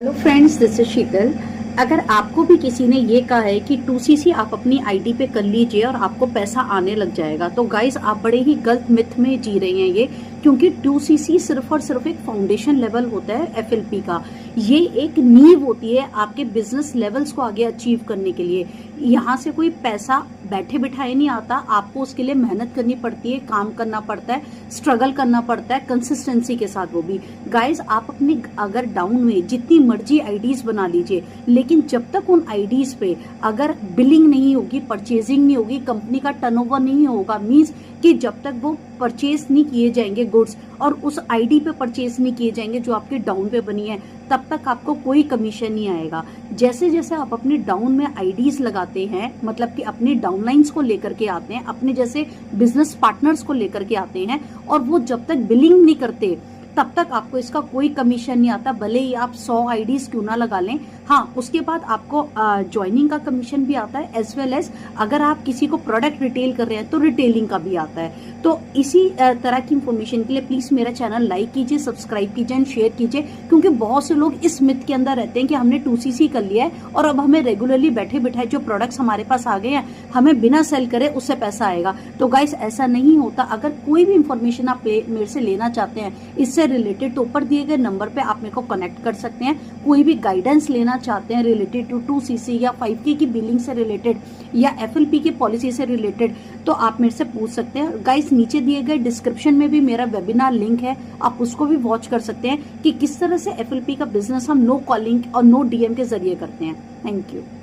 Hello friends, this is शीतल। अगर आपको भी किसी ने ये कहा है कि 2cc आप अपनी आईडी पे कर लीजिए और आपको पैसा आने लग जाएगा, तो गाइस आप बड़े ही गलत मिथ में जी रहे हैं ये। क्योंकि 2cc सिर्फ और सिर्फ एक फाउंडेशन लेवल होता है एफएलपी का। ये एक नींव होती है आपके बिजनेस लेवल्स को आगे अचीव करने के लिए। यहाँ से कोई पैसा बैठे बिठाए नहीं आता, आपको उसके लिए मेहनत करनी पड़ती है, काम करना पड़ता है, स्ट्रगल करना पड़ता है कंसिस्टेंसी के साथ। वो भी गाइस आप अपनी अगर डाउन में जितनी मर्जी आईडीज बना लीजिए, लेकिन जब तक उन आईडीज पे अगर बिलिंग नहीं होगी, परचेजिंग नहीं होगी, कंपनी का टर्नओवर नहीं होगा, मींस कि जब तक वो परचेज नहीं किए जाएंगे गुड्स और उस आईडी पे परचेज नहीं किए जाएंगे जो आपकी डाउन पे बनी है, तब तक आपको कोई कमीशन नहीं आएगा। जैसे जैसे आप अपने डाउन में आईडीज लगाते हैं, मतलब कि अपने डाउनलाइंस को लेकर के आते हैं, अपने जैसे बिजनेस पार्टनर्स को लेकर के आते हैं, और वो जब तक बिलिंग नहीं करते तब तक आपको इसका कोई कमीशन नहीं आता, भले ही आप 100 आईडीज क्यों ना लगा लें। हाँ, उसके बाद आपको ज्वाइनिंग का कमीशन भी आता है, एज वेल एज अगर आप किसी को प्रोडक्ट रिटेल कर रहे हैं तो रिटेलिंग का भी आता है। तो इसी तरह की इंफॉर्मेशन के लिए प्लीज मेरा चैनल लाइक कीजिए, सब्सक्राइब कीजिए एंड शेयर कीजिए। क्योंकि बहुत से लोग इस मिथ के अंदर रहते हैं कि हमने 2cc कर लिया है और अब हमें रेगुलरली बैठे बिठाए जो प्रोडक्ट्स हमारे पास आ गए हैं, हमें बिना सेल करे उससे पैसा आएगा। तो गाइस ऐसा नहीं होता। अगर कोई भी इंफॉर्मेशन आप मेरे से लेना चाहते हैं इससे रिलेटेड, तो ऊपर दिए गए नंबर पे आप मेरे को कनेक्ट कर सकते हैं। कोई भी गाइडेंस लेना चाहते हैं रिलेटेड टू 2cc या 5K की बिलिंग से रिलेटेड या एफएलपी की पॉलिसी से रिलेटेड, तो आप मेरे से पूछ सकते हैं। गाइस नीचे दिए गए डिस्क्रिप्शन में भी मेरा वेबिनार लिंक है, आप उसको भी वॉच कर सकते हैं कि किस तरह से एफएलपी का बिजनेस हम नो कॉलिंग और नो डीएम के जरिए करते हैं। Thank you.